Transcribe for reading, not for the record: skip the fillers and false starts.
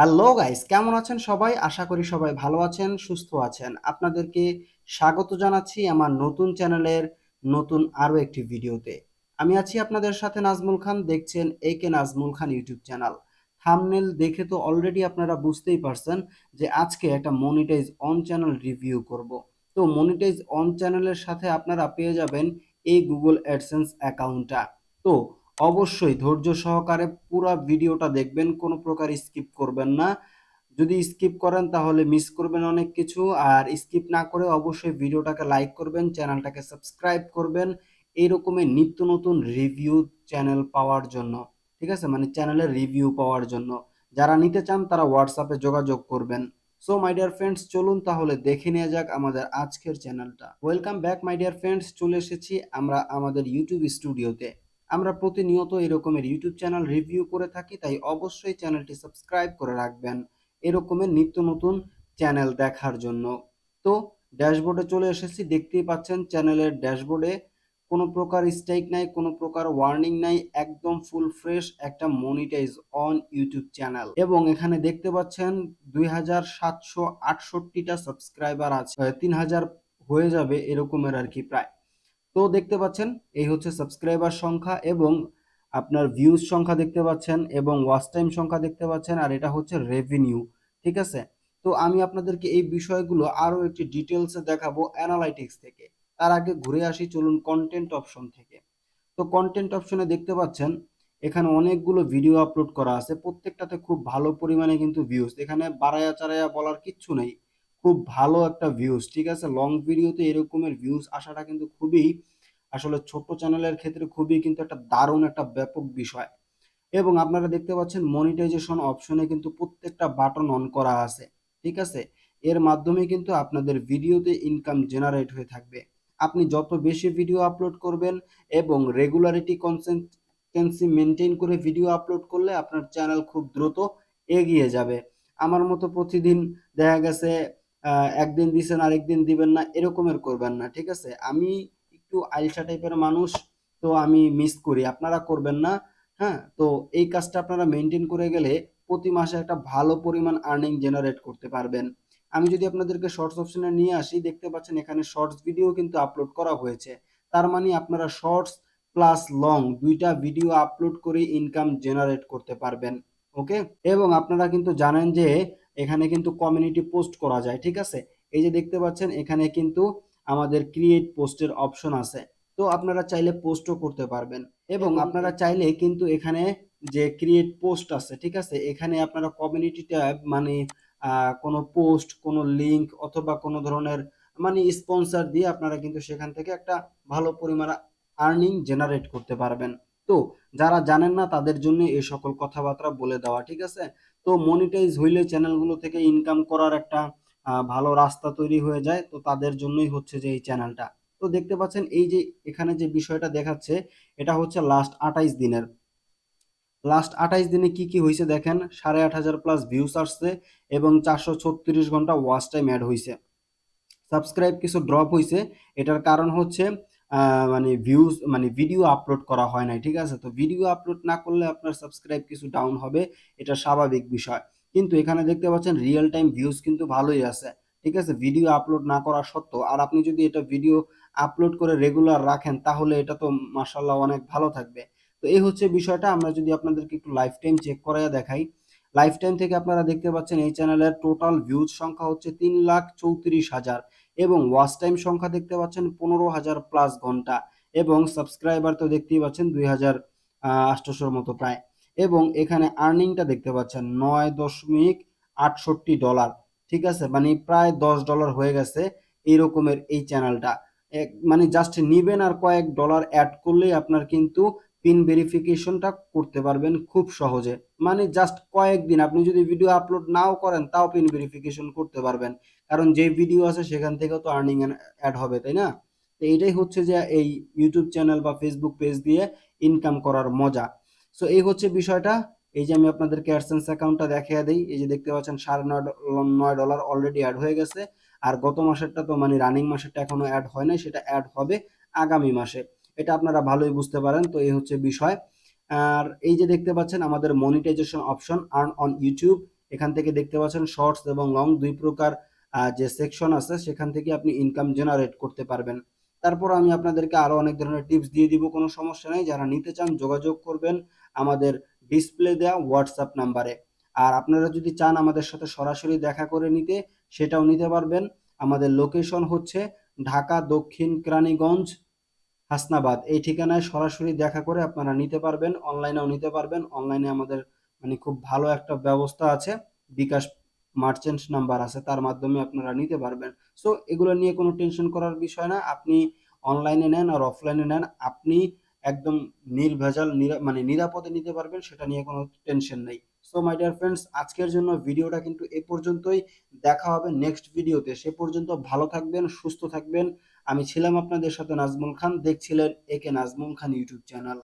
Hello guys, কেমন আছেন সবাই? আশা করি সবাই ভালো আছেন, সুস্থ আছেন। আপনাদেরকে স্বাগত জানাচ্ছি আমার নতুন চ্যানেলের নতুন আরো একটি ভিডিওতে। আমি আছি আপনাদের সাথে নাজমুল খান, দেখছেন একে নাজমুল খান ইউটিউব চ্যানেল। থাম্বনেল দেখে তো অলরেডি আপনারা বুঝতেই পারছেন যে আজকে একটা মনিটাইজ অন চ্যানেল রিভিউ করব। তো মনিটাইজ অন চ্যানেলের সাথে আপনারা পেয়ে যাবেন এই গুগল অ্যাডসেন্স অ্যাকাউন্টটা। তো অবশ্যই ধৈর্য সহকারে পুরো ভিডিওটা দেখবেন, কোনো প্রকার স্কিপ করবেন না। যদি স্কিপ করেন তাহলে মিস করবেন অনেক কিছু। আর স্কিপ না করে অবশ্যই ভিডিওটাকে লাইক করবেন, চ্যানেলটাকে সাবস্ক্রাইব করবেন এই রকমের নিত্য নতুন রিভিউ চ্যানেল পাওয়ার জন্য। ঠিক আছে, মানে চ্যানেলের রিভিউ পাওয়ার জন্য যারা নিতে চান তারা হোয়াটসঅ্যাপে যোগাযোগ করবেন। সো মাই ডিয়ার ফ্রেন্ডস, চলুন তাহলে দেখে নেওয়া যাক আমাদের আজকের চ্যানেলটা। Welcome back my dear friends, চলে এসেছি আমরা আমাদের ইউটিউব স্টুডিওতে। আমরা প্রতিনিয়ত এরকমের ইউটিউব চ্যানেল রিভিউ করে থাকি, তাই অবশ্যই চ্যানেলটি সাবস্ক্রাইব করে রাখবেন এরকমের নিত্য নতুন চ্যানেল দেখার জন্য। তো ড্যাশবোর্ডে চলে এসেছি, দেখতেই পাচ্ছেন চ্যানেলের ড্যাশবোর্ডে কোনো প্রকার স্ট্রাইক নাই, কোনো প্রকার ওয়ার্নিং নাই, একদম ফুল ফ্রেশ একটা মনিটাইজ অন ইউটিউব চ্যানেল। এবং এখানে দেখতে পাচ্ছেন 2768টা সাবস্ক্রাইবার আছে, 3000 হয়ে যাবে এরকমের আর কি প্রায়। তো দেখতে পাচ্ছেন এই হচ্ছে সাবস্ক্রাইবার সংখ্যা এবং আপনার ভিউজ সংখ্যা দেখতে পাচ্ছেন এবং ওয়াচ টাইম সংখ্যা দেখতে পাচ্ছেন, আর এটা হচ্ছে রেভিনিউ। ঠিক আছে, তো আমি আপনাদেরকে এই বিষয়গুলো আরো একটি ডিটেলসে দেখাবো অ্যানালাইটিক্স থেকে। তার আগে ঘুরে আসি, চলুন কন্টেন্ট অপশন থেকে। তো কন্টেন্ট অপশনে দেখতে পাচ্ছেন এখানে অনেকগুলো ভিডিও আপলোড করা আছে, প্রত্যেকটাতে খুব ভালো পরিমাণে কিন্তু ভিউজ, এখানে বাড়ায়া চাড়ায়া বলার কিচ্ছু নেই, খুব ভালো একটা ভিউজ। ঠিক আছে, লং ভিডিওতে এরকমের ভিউজ আসাটা কিন্তু খুবই, আসলে ছোট চ্যানেলের ক্ষেত্রে খুবই কিন্তু একটা দারুণ একটা ব্যাপক বিষয়। এবং আপনারা দেখতে পাচ্ছেন মনিটাইজেশন অপশনে কিন্তু প্রত্যেকটা বাটন অন করা আছে। ঠিক আছে, এর মাধ্যমে কিন্তু আপনাদের ভিডিওতে ইনকাম জেনারেট হয়ে থাকবে। আপনি যত বেশি ভিডিও আপলোড করবেন এবং রেগুলারিটি কনসিস্টেন্সি মেনটেন করে ভিডিও আপলোড করলে আপনার চ্যানেল খুব দ্রুত এগিয়ে যাবে। আমার মতো প্রতিদিন দেখা গেছে একদিন দিছেন আরেকদিন দিবেন না এরকমের করবেন না। ঠিক আছে, আমি একটু আইলসা টাইপের মানুষ, তো আমি মিস করি, আপনারা করবেন না। হ্যাঁ, তো এই কাজটা আপনারা মেনটেন করে গেলে প্রতি মাসে একটা ভালো পরিমাণ আর্নিং জেনারেট করতে পারবেন। আমি যদি আপনাদেরকে শর্টস অপশনে নিয়ে আসি, দেখতে পাচ্ছেন এখানে শর্টস ভিডিও কিন্তু আপলোড করা হয়েছে। তার মানে আপনারা শর্টস প্লাস লং দুইটা ভিডিও আপলোড করে ইনকাম জেনারেট করতে পারবেন। ওকে, এবং আপনারা কিন্তু জানেন যে এখানে কিন্তু কমিউনিটি পোস্ট করা যায়। ঠিক আছে, এই যে দেখতে পাচ্ছেন এখানে কিন্তু আমাদের ক্রিয়েট পোস্টের অপশন আছে। তো আপনারা চাইলে পোস্টও করতে পারবেন এবং আপনারা চাইলে কিন্তু এখানে যে ক্রিয়েট পোস্ট আছে, ঠিক আছে, এখানে আপনারা কমিউনিটি ট্যাব মানে কোনো পোস্ট, কোনো লিংক অথবা কোনো ধরনের মানে স্পন্সর দিয়ে আপনারা কিন্তু সেখান থেকে একটা ভালো পরিমাণে আর্নিং জেনারেট করতে পারবেন। তো যারা জানেন না তাদের জন্য এই সকল কথাবার্তা বলে দেওয়া। ঠিক আছে, তো মনিটাইজ হইলে চ্যানেলগুলো থেকে ইনকাম করার একটা ভালো রাস্তা তৈরি হয়ে যায়, তো তাদের জন্যই হচ্ছে যে এই চ্যানেলটা। তো দেখতে পাচ্ছেন এই যে এখানে যে বিষয়টা দেখাচ্ছে এটা হচ্ছে লাস্ট 28 দিনে কি কি হয়েছে দেখেন। 8500 প্লাস ভিউস আসছে এবং 436 ঘন্টা ওয়াচ টাইম অ্যাড হয়েছে। সাবস্ক্রাইব কিছু ড্রপ হয়েছে, এটার কারণ হচ্ছে মানে ভিউজ মানে ভিডিও আপলোড করা হয় নাই। ঠিক আছে, তো ভিডিও আপলোড না করলে আপনার সাবস্ক্রাইব কিছু ডাউন হবে, এটা স্বাভাবিক বিষয়। কিন্তু এখানে দেখতে পাচ্ছেন রিয়েল টাইম ভিউজ কিন্তু ভালোই আছে। ঠিক আছে, ভিডিও আপলোড না করা সত্ত্বেও, আর আপনি যদি এটা ভিডিও আপলোড করে রেগুলার রাখেন তাহলে এটা তো মাশাআল্লাহ অনেক ভালো থাকবে। তো এই হচ্ছে বিষয়টা। আমরা যদি আপনাদেরকে একটু লাইফ টাইম চেক করাইয়া দেখাই, লাইফ টাইম থেকে আপনারা দেখতে পাচ্ছেন এই চ্যানেলের টোটাল ভিউজ সংখ্যা হচ্ছে 3,34,000 এবং ওয়াচ টাইম সংখ্যা দেখতে পাচ্ছেন 15,000 প্লাস ঘন্টা এবং সাবস্ক্রাইবার তো দেখতেই পাচ্ছেন 2,800 মতো প্রায়। এবং এখানে আর্নিংটা দেখতে পাচ্ছেন $9.68। ঠিক আছে, মানে প্রায় $10 হয়ে গেছে এই রকমের এই চ্যানেলটা। মানে জাস্ট নিবেন আর কয়েক ডলার অ্যাড করলেই আপনার কিন্তু পিন ভেরিফিকেশনটা করতে পারবেন খুব সহজে। মানে জাস্ট কয়েকদিন আপনি যদি ভিডিও আপলোড নাও করেন তাও পিন ভেরিফিকেশন করতে পারবেন, কারণ যে ভিডিও আছে সেখান থেকেও তো আর্নিং অ্যাড হবে, তাই না? তো এইটাই হচ্ছে যে এই ইউটিউব চ্যানেল বা ফেসবুক পেজ দিয়ে ইনকাম করার মজা। সো এই হচ্ছে বিষয়টা। এই যে আমি আপনাদেরকে অ্যাডসেন্স অ্যাকাউন্টটা দেখিয়ে দিই, এই যে দেখতে পাচ্ছেন $9.9 অলরেডি অ্যাড হয়ে গেছে। আর গত মাসেরটা তো মানে রানিং মাসেরটা এখনো অ্যাড হয় নাই, সেটা অ্যাড হবে আগামী মাসে। এটা আপনারা ভালোই বুঝতে পারেন। তো এই হচ্ছে বিষয়। আর এই যে দেখতে পাচ্ছেন আমাদের monetization option earn on YouTube, এখান থেকে দেখতে পাচ্ছেন শর্টস এবং লং দুই প্রকার যে সেকশন আছে সেখান থেকে আপনি ইনকাম জেনারেট করতে পারবেন। তারপর আমি আপনাদেরকে আরো অনেক ধরনের টিপস দিয়ে দিব, কোনো সমস্যা নেই। যারা নিতে চান যোগাযোগ করবেন আমাদের ডিসপ্লে দেওয়া হোয়াটসঅ্যাপ নাম্বারে। আর আপনারা যদি চান আমাদের সাথে সরাসরি দেখা করে নিতে, সেটাও নিতে পারবেন। আমাদের লোকেশন হচ্ছে ঢাকা দক্ষিণ কেরানীগঞ্জ হাসনাবাদ। এই ঠিকানায় সরাসরি দেখা করে আপনারা নিতে পারবেন, অনলাইনেও নিতে পারবেন। অনলাইনে আমাদের মানে খুব ভালো একটা ব্যবস্থা আছে, বিকাশ মার্চেন্ট নাম্বার আছে, তার মাধ্যমে আপনারা নিতে পারবেন। সো এগুলো নিয়ে কোনো টেনশন করার বিষয় না। আপনি অনলাইনে নেন আর অফলাইনে নেন, আপনি একদম নির্ভেজাল মানে নিরাপদে নিতে পারবেন, সেটা নিয়ে কোনো টেনশন নেই। সো মাই ডিয়ার ফ্রেন্ডস, আজকের জন্য ভিডিওটা কিন্তু এ পর্যন্তই। দেখা হবে নেক্সট ভিডিওতে। সে পর্যন্ত ভালো থাকবেন, সুস্থ থাকবেন। আমি ছিলাম আপনাদের সাথে নাজমুল খান, দেখছিলেন একে নাজমুল খান ইউটিউব চ্যানেল।